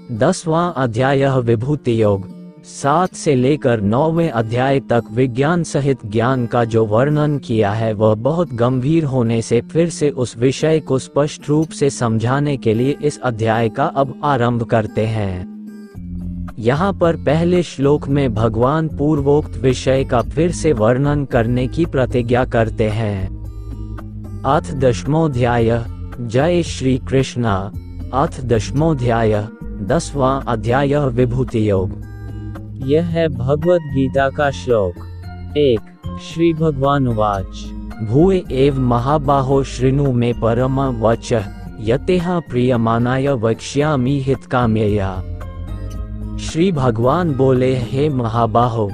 10वां अध्याय विभूति योग। 7 से लेकर 9वें अध्याय तक विज्ञान सहित ज्ञान का जो वर्णन किया है वह बहुत गंभीर होने से फिर से उस विषय को स्पष्ट रूप से समझाने के लिए इस अध्याय का अब आरंभ करते हैं। यहाँ पर पहले श्लोक में भगवान पूर्वोक्त विषय का फिर से वर्णन करने की प्रतिज्ञा करते हैं। अथ 10वां जय श्री कृष्णा। अथ 10वां 10वां अध्याय विभूति योग। यह है भगवत गीता का श्लोक 1। श्री भगवान उवाच भूय एव महाबाहो शृणु मे परम वचः यतेह प्रियमानाय वक्ष्यामि हितकाम्यया। श्री भगवान बोले, हे महाबाहो,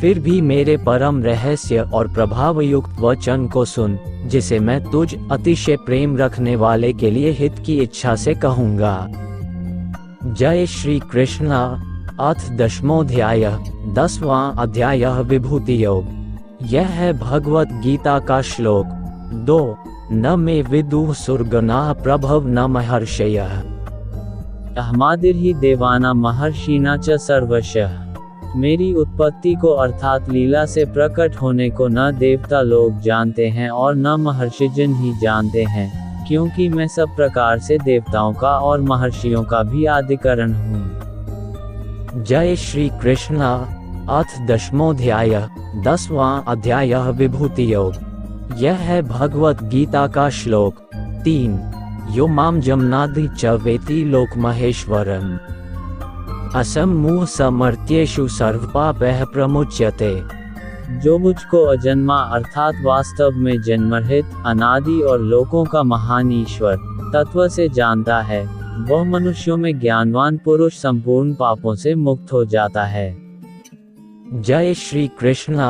फिर भी मेरे परम रहस्य और प्रभावयुक्त वचन को सुन, जिसे मैं तुझ अतिशय प्रेम रखने वाले के लिए हित की इच्छा से कहूँगा। जय श्री कृष्णा। अथ 10वां अध्याय विभूति योग। यह है भगवत गीता का श्लोक 2। न मे विदुः सुरगणाः प्रभव न महर्षयः अहमादिर्हि देवानां महर्षिणा च सर्वशः। मेरी उत्पत्ति को अर्थात लीला से प्रकट होने को न देवता लोग जानते हैं और न महर्षिजन ही जानते हैं, क्योंकि मैं सब प्रकार से देवताओं का और महर्षियों का भी आदिकरण हूँ। जय श्री कृष्णा। अथ 10वां अध्याय विभूति योग। यह है भगवत गीता का श्लोक 3। यो माम जमनादि च वेति लोक महेश्वरम असम्मूह समर्त्येषु सर्वपापैः प्रमुच्यते। जो मुझको अजन्मा अर्थात वास्तव में जन्मरहित अनादि और लोकों का महान ईश्वर तत्व से जानता है, वह मनुष्यों में ज्ञानवान पुरुष संपूर्ण पापों से मुक्त हो जाता है। जय श्री कृष्णा।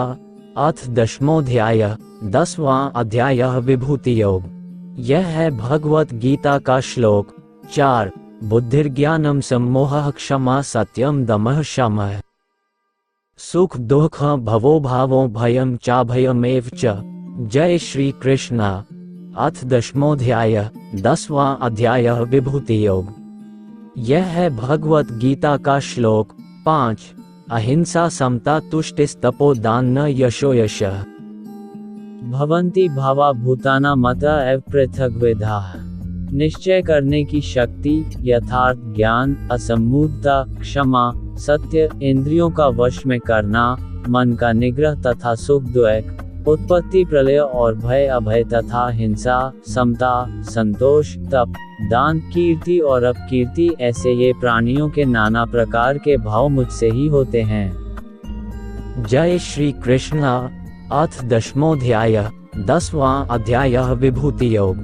अथ 10वां अध्याय विभूति योग। यह है भगवत गीता का श्लोक 4। बुद्धिर्ज्ञानम सम्मोहः क्षमा सत्यम दमः शमः सुख दुख भवो भावो भयम चाभयमेव च। जय श्री कृष्णा। अथ 10वां अध्याय विभूति योग। यह है भगवत गीता का श्लोक 5। अहिंसा समता तुष्टिस्तपो दान न यशो यशः भवन्ति भावा भूताना मता एव पृथग्विधाः। निश्चय करने की शक्ति, यथार्थ ज्ञान, असम्मूढ़ता, क्षमा, सत्य, इंद्रियों का वश में करना, मन का निग्रह तथा सुख दुख, उत्पत्ति प्रलय और भय अभय तथा हिंसा, समता, संतोष, तप, दान, कीर्ति और अपकीर्ति, ऐसे ये प्राणियों के नाना प्रकार के भाव मुझसे ही होते हैं। जय श्री कृष्णा। अथ 10वां अध्याय विभूति योग।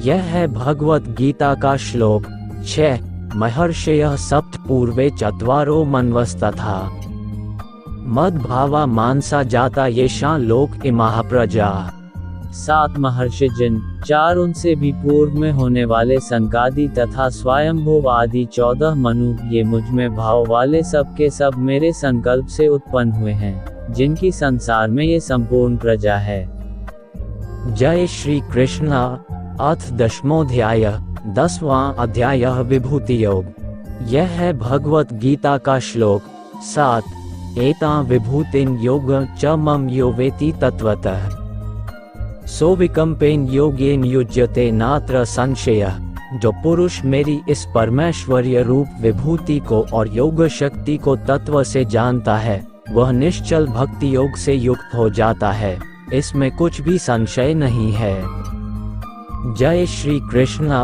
यह है भगवत गीता का श्लोक 6। महर्षयः सप्त पूर्वे चत्वारो मन्वस्तथा मद्भावा मानसा जाता येषां लोक इमाः प्रजा। 7 महर्षिजन, 4 उनसे भी पूर्व में होने वाले सनकादि तथा स्वयंभुव आदि 14 मनु, ये मुझ में भाव वाले सब के सब मेरे संकल्प से उत्पन्न हुए हैं, जिनकी संसार में ये संपूर्ण प्रजा है। जय श्री कृष्णा। अथ 10वां अध्याय विभूति योग। यह है भगवत गीता का श्लोक 7। एतां विभूतिं योग च मम यो वेति तत्वतः सो विकम्पेन योगेन युज्यते नात्र संशयः। जो पुरुष मेरी इस परमेश्वरीय रूप विभूति को और योग शक्ति को तत्व से जानता है, वह निश्चल भक्ति योग से युक्त हो जाता है, इसमें कुछ भी संशय नहीं है। जय श्री कृष्णा।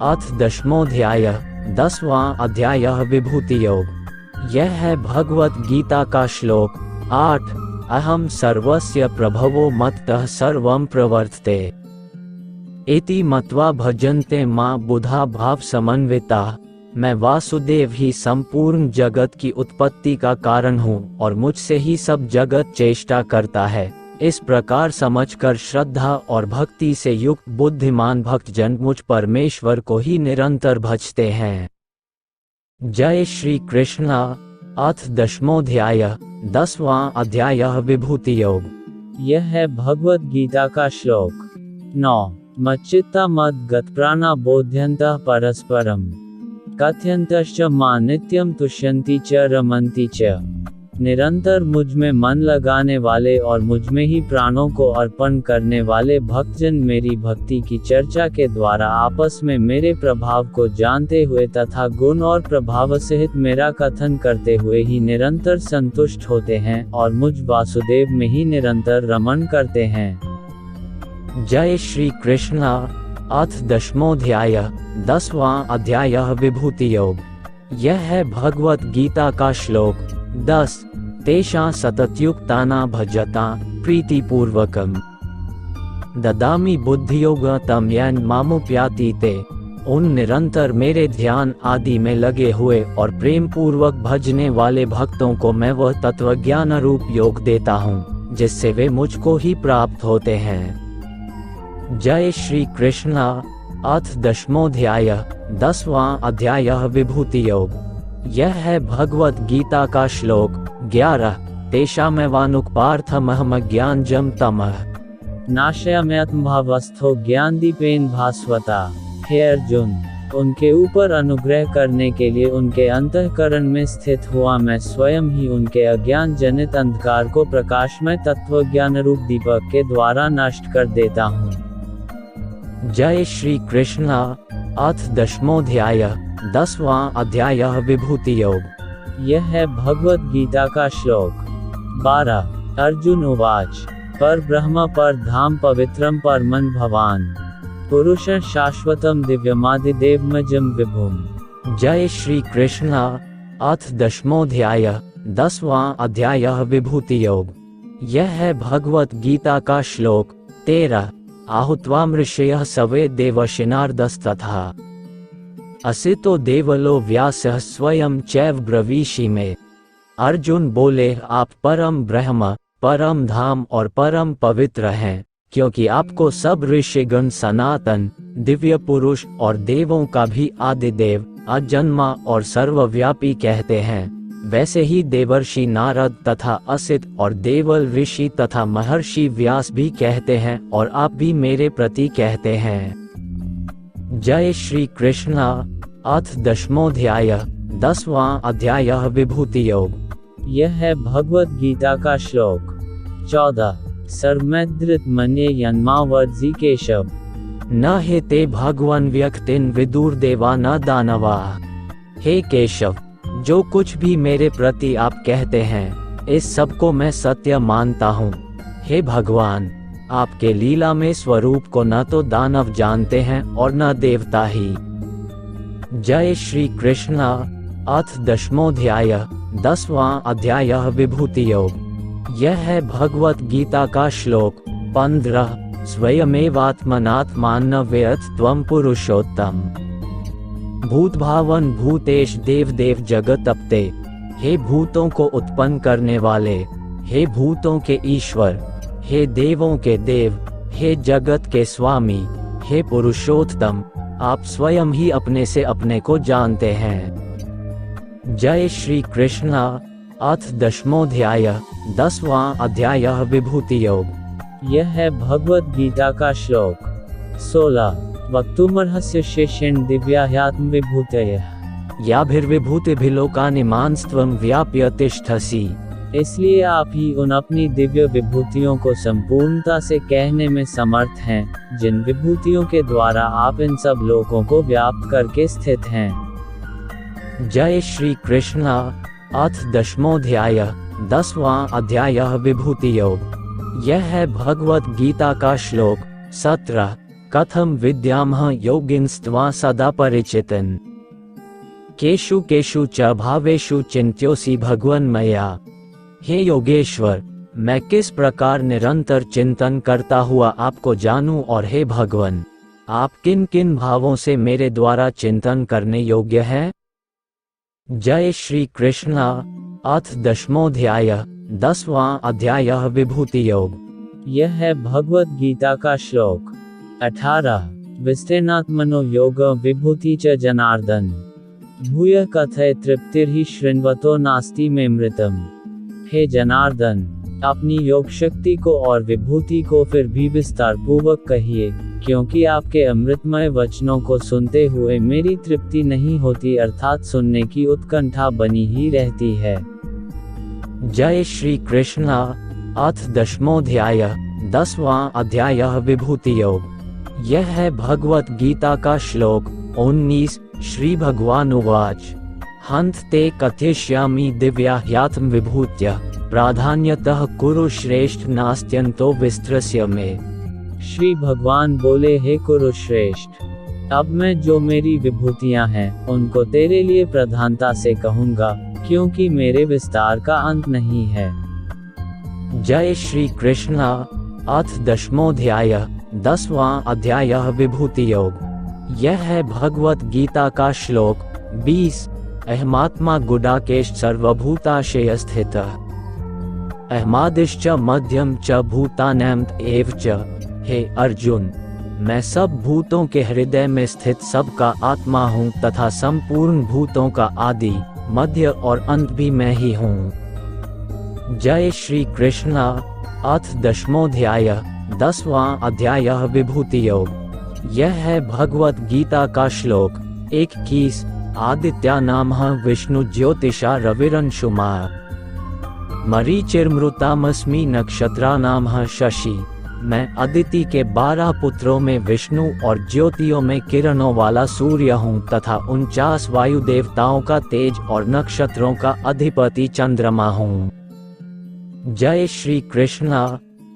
अथ 10वां अध्याय विभूति योग। यह है भगवत गीता का श्लोक 8। अहम सर्वस्य प्रभवो मत्तः सर्वं प्रवर्तते इति मत्वा भजन्ते मां बुधा भाव समन्विता। मैं वासुदेव ही संपूर्ण जगत की उत्पत्ति का कारण हूँ और मुझसे ही सब जगत चेष्टा करता है। इस प्रकार समझकर श्रद्धा और भक्ति से युक्त बुद्धिमान भक्तजन मुझ परमेश्वर को ही निरंतर भजते हैं। जय श्री कृष्णा। अथ 10वां अध्याय विभूति योग। यह है भगवत गीता का श्लोक 9। मच्चित्ता मद गतप्राणा बोध्यन्तः परस्परम कथयन्तश्च मां नित्यं तुष्यन्ति च रमन्ति च। निरंतर मुझ में मन लगाने वाले और मुझ में ही प्राणों को अर्पण करने वाले भक्तजन मेरी भक्ति की चर्चा के द्वारा आपस में मेरे प्रभाव को जानते हुए तथा गुण और प्रभाव सहित मेरा कथन करते हुए ही निरंतर संतुष्ट होते हैं और मुझ वासुदेव में ही निरंतर रमण करते हैं। जय श्री कृष्ण। अथ दशमोऽध्याय 10वां अध्याय विभूति योग। यह है भगवत गीता का श्लोक 10। तेषां सततयुक्तानां भजता प्रीतिपूर्वकम् ददामि बुद्धियोगं तं येन मामुपयाति ते। उन निरंतर मेरे ध्यान आदि में लगे हुए और प्रेम पूर्वक भजने वाले भक्तों को मैं वह तत्वज्ञान रूप योग देता हूँ जिससे वे मुझको ही प्राप्त होते हैं। जय श्री कृष्ण। अथ दशमोऽध्याय 10वां अध्याय विभूति योग। यह है भगवत गीता का श्लोक 11। तेषामेवानुपार्थमहम ज्ञानजं तमः नाशयाम्यात्मभावस्थो ज्ञानदीपेन भास्वता। हे अर्जुन, उनके ऊपर अनुग्रह करने के लिए उनके अंतःकरण में स्थित हुआ मैं स्वयं ही उनके अज्ञान जनित अंधकार को प्रकाशमय तत्वज्ञान रूप दीपक के द्वारा नष्ट कर देता हूँ। जय श्री कृष्ण। अथ दशमोऽध्याय 10वां अध्याय विभूति योग। यह है भगवत गीता का श्लोक 12। अर्जुन उवाच पर ब्रह्म पर धाम पवित्रम परमं भवान पुरुषं शाश्वतं दिव्यमादिदेवमजं विभुम्। जय श्री कृष्ण। अथ दशमोऽध्याय 10वां अध्याय विभूति योग। यह है भगवत गीता का श्लोक 13। आहुत्वा ऋषयः सवे देवशिनार्दस्तथा असितो देवलो व्यासः स्वयं चैव ब्रवीषि में। अर्जुन बोले, आप परम ब्रह्म, परम धाम और परम पवित्र हैं, क्योंकि आपको सब ऋषिगण सनातन, दिव्य पुरुष और देवों का भी आदिदेव, अजन्मा और सर्वव्यापी कहते हैं। वैसे ही देवर्षि नारद तथा असित और देवल ऋषि तथा महर्षि व्यास भी कहते हैं और आप भी मेरे प्रति कहते हैं। जय श्री कृष्ण। अथ दशमोऽध्याय 10वां अध्याय विभूति योग। यह है भगवत गीता का श्लोक 14। सर्वमेधृत मन्ये यन्मावर्जी केशव न हे ते भगवान व्यक्तिन विदुर्देवा न दानवा। हे केशव, जो कुछ भी मेरे प्रति आप कहते हैं इस सब को मैं सत्य मानता हूँ। हे भगवान, आपके लीला में स्वरूप को न तो दानव जानते हैं और न देवता ही। जय श्री कृष्ण। अथ दशमोऽध्याय 10वां अध्याय विभूति योग। यह है भगवत गीता का श्लोक 15। स्वयमेवात्मनात्मान वेत्थ त्वं पुरुषोत्तम भूतभावन भूतेश देवदेव जगतपते। हे भूतों को उत्पन्न करने वाले, हे भूतों के ईश्वर, हे देवों के देव, हे जगत के स्वामी, हे पुरुषोत्तम, आप स्वयं ही अपने से अपने को जानते हैं। जय श्री कृष्ण। अथ दशमोऽध्याय 10वां अध्याय विभूति योग। यह है भगवत गीता का श्लोक 16। वक्तुमर्हस्य शेषेण दिव्याह्यात्म विभूतयः याभिर्विभूतिभिलोकानिमांस्त्वं व्याप्य तिष्ठसि। इसलिए आप ही उन अपनी दिव्य विभूतियों को संपूर्णता से कहने में समर्थ हैं, जिन विभूतियों के द्वारा आप इन सब लोकों को व्याप्त करके स्थित हैं। जय श्री कृष्ण। अथ दशमोऽध्याय 10वां अध्याय विभूति योग। यह है भगवत गीता का श्लोक 17। कथम विद्यामः योगिंस्त्वा सदा परिचितन् केषु केषु च भावेषु चिन्त्योऽसि भगवन् मया। हे योगेश्वर, मैं किस प्रकार निरंतर चिंतन करता हुआ आपको जानूं, और हे भगवन, आप किन किन भावों से मेरे द्वारा चिंतन करने योग्य हैं। जय श्री कृष्ण। अथ दशमोऽध्याय 10वां अध्याय विभूति योग। यह है भगवत गीता का श्लोक 18। विस्तेनात्मनो योग विभूति च जनार्दन भूय कथय तृप्तिर्हि शृण्वतो नास्ति में मृतम। हे जनार्दन, अपनी योग शक्ति को और विभूति को फिर भी विस्तार पूर्वक कहिए, क्योंकि आपके अमृतमय वचनों को सुनते हुए मेरी तृप्ति नहीं होती, अर्थात सुनने की उत्कंठा बनी ही रहती है। जय श्री कृष्ण। अथ 10वां अध्याय 10वां अध्याय विभूति योग। यह है भगवत गीता का श्लोक 19। श्री भगवान उवाच हंत ते कथयिष्यामि दिव्या ह्यात्म विभूत्य प्राधान्यतः कुरु श्रेष्ठ नास्त्यंतो विस्तरस्य में। श्री भगवान बोले, हे कुरुश्रेष्ठ, अब मैं जो मेरी विभूतियां हैं उनको तेरे लिए प्रधानता से कहूंगा, क्योंकि मेरे विस्तार का अंत नहीं है। जय श्री कृष्ण। अथ 10वां अध्याय 10वां अध्याय विभूति योग। यह है भगवत गीता का श्लोक 20। अहमात्मा गुडाकेश सर्वभूताशय स्थितः अहमादिश्च मध्यम च भूतानां एव च। हे अर्जुन, मैं सब भूतों के हृदय में स्थित सबका आत्मा हूँ तथा संपूर्ण भूतों का आदि, मध्य और अंत भी मैं ही हूँ। जय श्री कृष्ण। अथ 10वां अध्याय 10वां अध्याय विभूति योग। यह है भगवत गीता का श्लोक 21। आदित्या नाम विष्णु ज्योतिषा रविरंशुमा मरीचिर्मृतामस्मि नक्षत्रा नाम शशि। मैं अदिति के 12 पुत्रों में विष्णु और ज्योतियों में किरणों वाला सूर्य हूँ तथा 49 वायु देवताओं का तेज और नक्षत्रों का अधिपति चंद्रमा हूँ। जय श्री कृष्ण।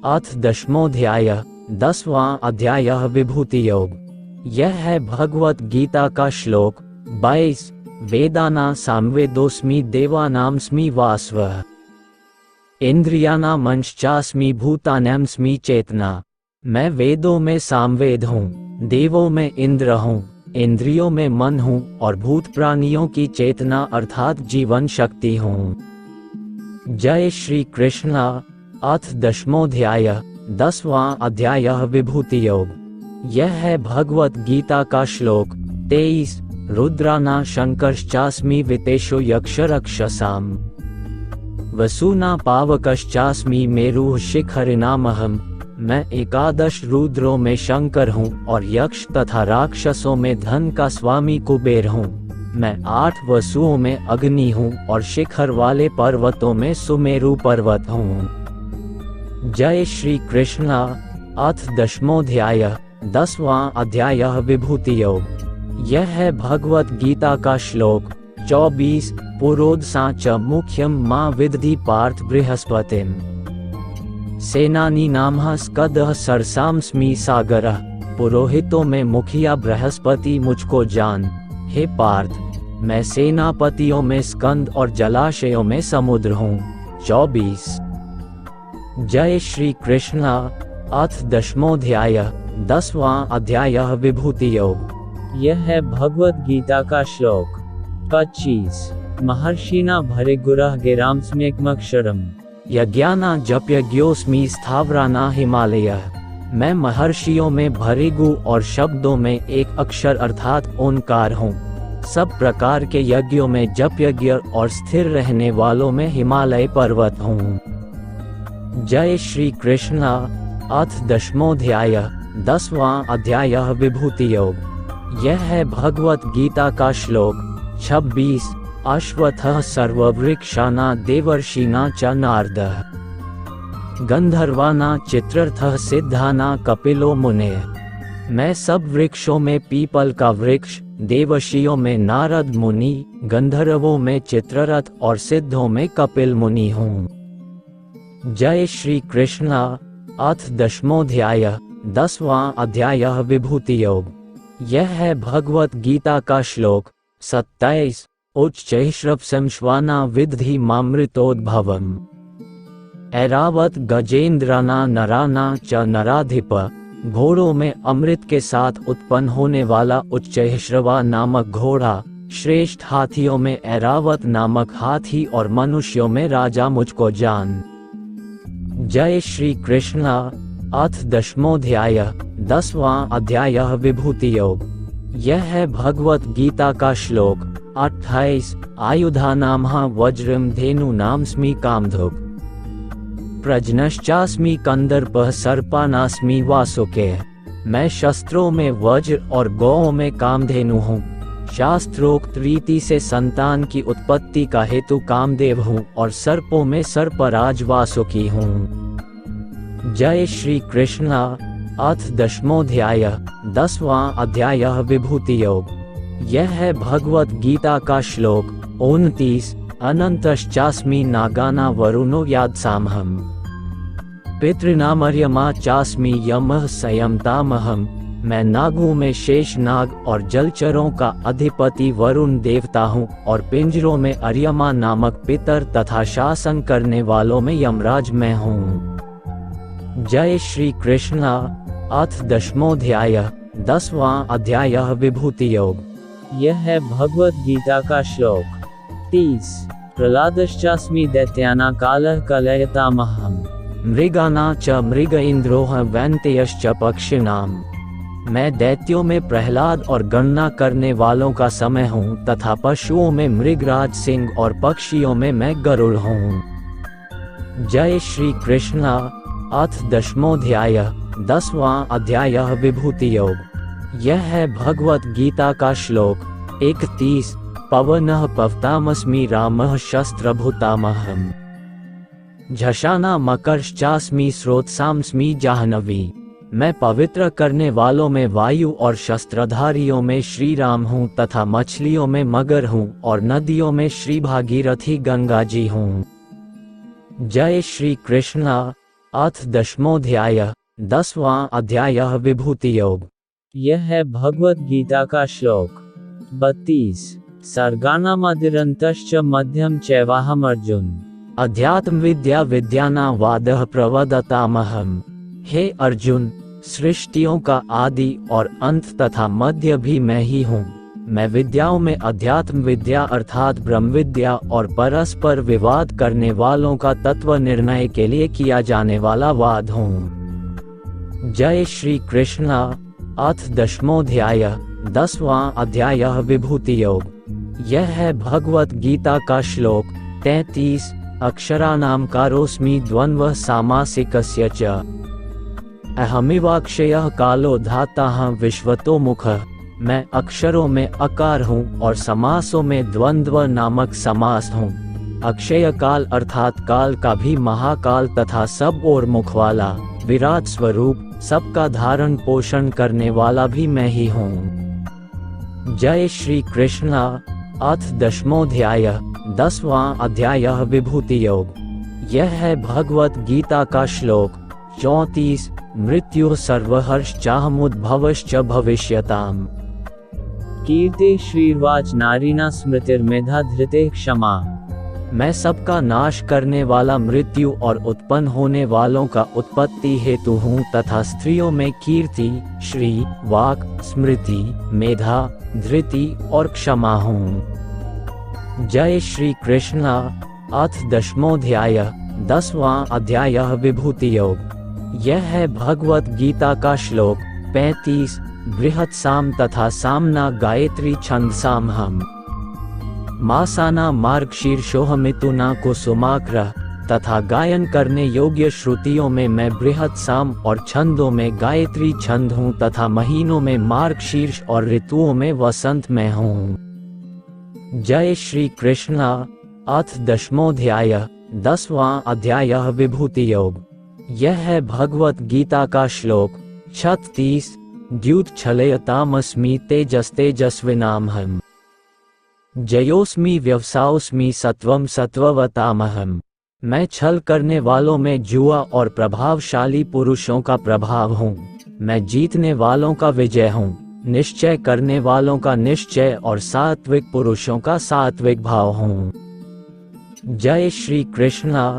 अथ 10वां अध्याय 10वां अध्याय विभूति योग। यह है भगवत गीता का श्लोक 22। वेदाना सामवेदोस्मि देवानामस्मि वासवः इंद्रियाणामंश्चास्मि भूतानामस्मि चेतना। मैं वेदों में सामवेद हूँ, देवों में इंद्र हूँ, इंद्रियों में मन हूँ और भूत प्राणियों की चेतना अर्थात जीवन शक्ति हूँ। जय श्री कृष्ण। अथ 10वां अध्याय 10वां अध्याय विभूति योग। यह है भगवत गीता का श्लोक 23। रुद्राना शंकरश्चास्मि वितेषो यक्षरक्षसाम वसुना पावकश्चास्मि मेरुः शिखरिणामहम्। मैं 11 रुद्रों में शंकर हूँ और यक्ष तथा राक्षसों में धन का स्वामी कुबेर हूँ। मैं 8 वसुओं में अग्नि हूँ और शिखर वाले पर्वतों में सुमेरु पर्वत हूँ। जय श्री कृष्ण। अथ 10वां अध्याय 10वां अध्याय विभूति योग। यह है भगवत गीता का श्लोक 24। पुरोधसा च मुख्यम मा विदधि पार्थ बृहस्पतिम सेनानी नामः स्कदः सरसामस्मि सागरः। पुरोहितों में मुखिया बृहस्पति मुझको जान। हे पार्थ, मैं सेनापतियों में स्कंद और जलाशयों में समुद्र हूँ। 24। जय श्री कृष्ण। अथ 10वां अध्याय 10वां अध्याय विभूति योग। यह है भगवत गीता का श्लोक 25। महर्षिना भरे गुरः गिरांस्म्यक्मक्षरम् यज्ञाना जप्यज्ञोस्मि स्थावराना हिमालयः। मैं महर्षियों में भृगु और शब्दों में एक अक्षर अर्थात ओंकार हूँ। सब प्रकार के यज्ञों में जप यज्ञ और स्थिर रहने वालों में हिमालय पर्वत हूँ। जय श्री कृष्ण। अथ 10वां अध्याय 10वां अध्याय विभूति योग। यह है भगवत गीता का श्लोक 26। अश्वत्थः सर्ववृक्षाणा देवर्षिणा च नारदः गंधर्वाना चित्रर्थः सिद्धाना कपिलो मुनेः। मैं सब वृक्षों में पीपल का वृक्ष, देवर्षियों में नारद मुनि, गंधर्वों में चित्ररथ और सिद्धों में कपिल मुनि हूँ। जय श्री कृष्ण। अथ 10वां अध्याय 10वां अध्याय विभूति योग। यह है भगवत गीता का श्लोक 27। उच्चैःश्रवसं श्वाना विदधि मामृतोद्भवम् ऐरावत गजेंद्राना नराना च नराधिप। घोड़ों में अमृत के साथ उत्पन्न होने वाला उच्चैःश्रवा नामक घोड़ा, श्रेष्ठ हाथियों में ऐरावत नामक हाथी और मनुष्यों में राजा मुझको जान। जय श्री कृष्ण। अथ 10वां अध्याय 10वां अध्याय विभूति योग। यह है भगवत गीता का श्लोक 28। आयुधानां वज्रम धेनूनामस्मि कामधुक् प्रजनश्चास्मि कंदर्पः सर्पानास्मि वासुकेः। मैं शस्त्रों में वज्र और गौओं में कामधेनु हूँ। शास्त्रोक्त रीति से संतान की उत्पत्ति का हेतु कामदेव हूँ और सर्पों में सर्पराज वासुकी हूँ। जय श्री कृष्णा। अथ 10वां अध्याय 10वां अध्याय विभूति योग। यह है भगवत गीता का श्लोक 29। अनंतश्चास्मि नागाना वरुणो यादसामहम् पितृनामर्यमा चास्मि यमः संयमतामहम्। मैं नागों में शेष नाग और जलचरों का अधिपति वरुण देवता हूँ और पिंजरों में अर्यमा नामक पितर तथा शासन करने वालों में यमराज मैं हूँ। जय श्री कृष्णा। अथ 10वां अध्याय 10वां अध्याय विभूति योग। यह है भगवत गीता का श्लोक 30। प्रहलादश्चास्मि दैत्याना कालः कलयतामहम् मृगाना च मृग इंद्रोह वैन्तेयश्च पक्षिणाम। मैं दैत्यों में प्रहलाद और गणना करने वालों का समय हूँ तथा पशुओं में मृगराज सिंह और पक्षियों में मैं गरुड़ हूँ। जय श्री कृष्णा। अथ 10वां अध्याय 10वां अध्याय विभूति योग। यह है भगवत गीता का श्लोक 31। पवनः पवतामस्मि रामः शस्त्रभूतामहम् झषाना मकरश्चास्मि स्रोतसामस्मि जाह्नवी। मैं पवित्र करने वालों में वायु और शस्त्रधारियों में श्री राम हूँ तथा मछलियों में मगर हूँ और नदियों में श्री भागीरथी गंगा जी हूँ। जय श्री कृष्णा। अथ 10वां अध्याय 10वां अध्याय विभूति योग। यह है भगवत गीता का श्लोक 32। सर्गानामदिरन्तश्च मध्यम चैवाहम् अर्जुन अध्यात्म विद्या विद्याना वादः प्रवदतामहम्। हे अर्जुन, सृष्टियों का आदि और अंत तथा मध्य भी मैं ही हूँ। मैं विद्याओं में अध्यात्म विद्या अर्थात ब्रह्म विद्या और परस्पर विवाद करने वालों का तत्व निर्णय के लिए किया जाने वाला वाद हूँ। जय श्री कृष्णा। अथ 10वां अध्याय 10वां अध्याय विभूति योग। यह है भगवत गीता का श्लोक 33। अक्षराणाम कारोस्मि द्वन्द्वः सामासिकस्य च अहमिवाक्षयः कालो धाताः विश्वतो मुखः। मैं अक्षरों में अकार हूँ और समासों में द्वंद्व नामक समास हूँ। अक्षय काल अर्थात काल का भी महाकाल तथा सब और मुख वाला विराट स्वरूप सबका धारण पोषण करने वाला भी मैं ही हूँ। जय श्री कृष्णा। अथ 10वां अध्याय 10वां अध्याय विभूति योग। यह है भगवत गीता का श्लोक 34। मृत्यु सर्वहर्षचाहमुद्भवश्च भविष्यताम् कीर्ति श्रीर्वाच नारीणा स्मृतिर्मेधा धृते क्षमा। मैं सबका नाश करने वाला मृत्यु और उत्पन्न होने वालों का उत्पत्ति हेतु हूँ तथा स्त्रियों में कीर्ति, श्री, वाक, स्मृति, मेधा, धृति और क्षमा हूँ। जय श्री कृष्णा। अथ 10वां अध्याय 10वां अध्याय विभूति योग। यह है भगवत गीता का श्लोक 35। बृहत् साम तथा सामना गायत्री छंदसामहम् मासाना मार्गशीर्षोहमितुना कुसुमाग्रह। तथा गायन करने योग्य श्रुतियों में मैं बृहत् साम और छंदों में गायत्री छंद हूँ तथा महीनों में मार्गशीर्ष और ऋतुओं में वसंत में हूँ। जय श्री कृष्णा। अथ 10वां अध्याय 10वां अध्याय विभूति योग। यह है भगवत गीता का श्लोक 36। द्युत छलयतामस्मि तेजस्तेजस्विनामहम् जयोस्मि व्यवसायोस्मि सत्वम सत्ववतामहम्। मैं छल करने वालों में जुआ और प्रभावशाली पुरुषों का प्रभाव हूँ। मैं जीतने वालों का विजय हूँ, निश्चय करने वालों का निश्चय और सात्विक पुरुषों का सात्विक भाव हूँ। जय श्री कृष्णा।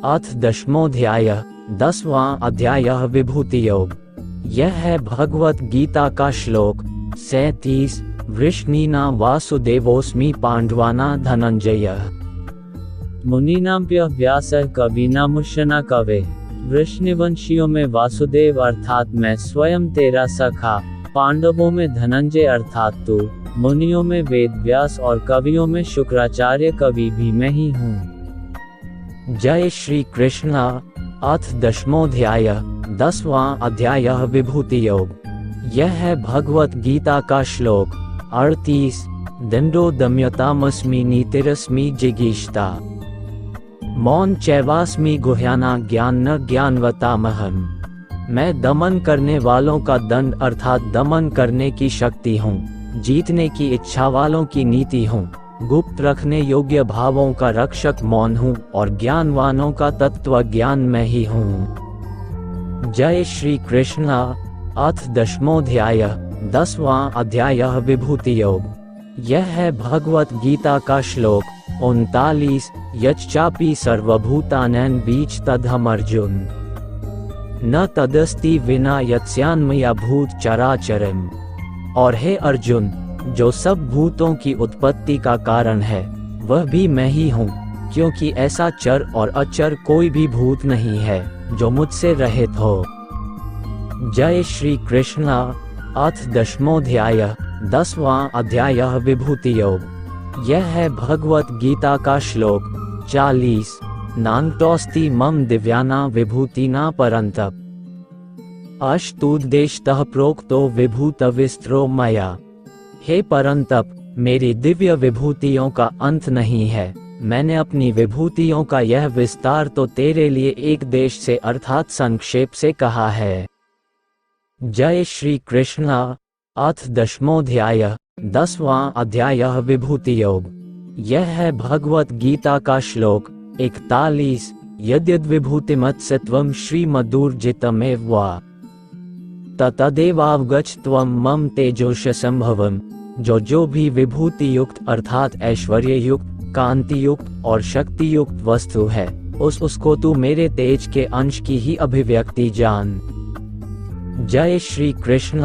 अथ 10वां अध्याय 10वां अध्याय विभूति योग। यह है भगवत गीता का श्लोक 37। वृष्णीना वासुदेवोस्मि पांडवाना धनंजयः मुनीनाम्प्य व्यासः कवीनामुशना कवे। वृष्णिवंशियों में वासुदेव अर्थात मैं स्वयं तेरा सखा, पांडवों में धनंजय अर्थात तू, मुनियों में वेद व्यास और कवियों में शुक्राचार्य कवि भी मैं ही हूँ। जय श्री कृष्णा। अथ 10वां अध्याय 10वां अध्याय विभूति योग। यह है भगवत गीता का श्लोक 38। दंडो दम्यतामस्मि नीतिरस्मि जिगीषता मौन चैवास्मि गुह्याना ज्ञान न ज्ञानवतामहम्। मैं दमन करने वालों का दंड अर्थात दमन करने की शक्ति हूँ, जीतने की इच्छा वालों की नीति हूँ, गुप्त रखने योग्य भावों का रक्षक मौन हूँ और ज्ञानवानों का तत्व ज्ञान में ही हूँ। जय श्री कृष्ण। अथ दशमोऽध्याय 10वां अध्याय विभूति योग। यह है भगवत गीता का श्लोक 39। यच्चापि सर्वभूतानां बीच तदहम् अर्जुन न तदस्ति विना यत्स्यान्मया भूत चराचरम्। और हे अर्जुन, जो सब भूतों की उत्पत्ति का कारण है वह भी मैं ही हूँ, क्योंकि ऐसा चर और अचर कोई भी भूत नहीं है जो मुझसे रहित हो। जय श्री कृष्ण। अथ दशमोऽध्याय 10वां अध्याय विभूति योग। यह है भगवत गीता का श्लोक 40। नान्तोऽस्ति मम दिव्याना विभूतिना परन्तप अष्टुद्देशतः प्रोक्तो विभूतविस्तरो मया। हे परंतप, मेरी दिव्य विभूतियों का अंत नहीं है। मैंने अपनी विभूतियों का यह विस्तार तो तेरे लिए एक देश से अर्थात संक्षेप से कहा है। जय श्री कृष्ण। अथ दशमोऽध्याय 10वां अध्याय विभूति योग। यह है भगवत गीता का श्लोक 41। यद्यद्विभूतिमत्सत्वं श्रीमदूर्जितमेव वा तदेवावगच्छ त्वं मम तेजोशसंभवम्। जो भी विभूति युक्त अर्थात ऐश्वर्य युक्त, कांति युक्त और शक्ति युक्त वस्तु है उसको तू मेरे तेज के अंश की ही अभिव्यक्ति जान। जय श्री कृष्ण।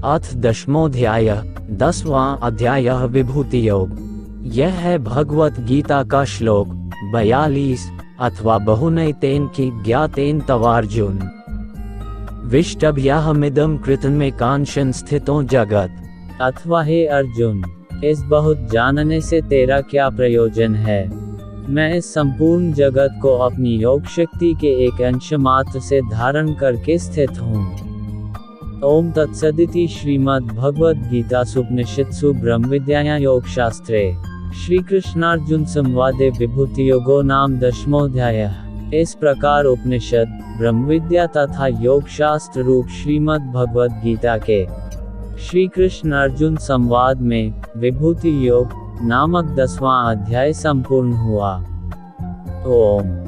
अथ दशमोऽध्याय 10वां अध्याय विभूति योग। यह है भगवत गीता का श्लोक 42। अथवा बहुनैतेन की ज्ञातेन तवार्जुन विष्टभ्याहमिदं कृतन्मे कांशन स्थितो जगत। अथवा हे अर्जुन, इस बहुत जानने से तेरा क्या प्रयोजन है? मैं इस संपूर्ण जगत को अपनी योग शक्ति के एक अंश मात्र से धारण करके स्थित हूँ। ओम तत्सदिति श्रीमद् भगवद गीता उपनिषत्सु ब्रह्म विद्यायां योग शास्त्रे श्री कृष्णार्जुन संवादे विभूति योगो नाम दशमोऽध्यायः। इस प्रकार उपनिषद, ब्रह्म विद्या तथा योग शास्त्र रूप श्रीमद् भगवद गीता के श्री कृष्ण अर्जुन संवाद में विभूति योग नामक 10वां अध्याय संपूर्ण हुआ। ओम।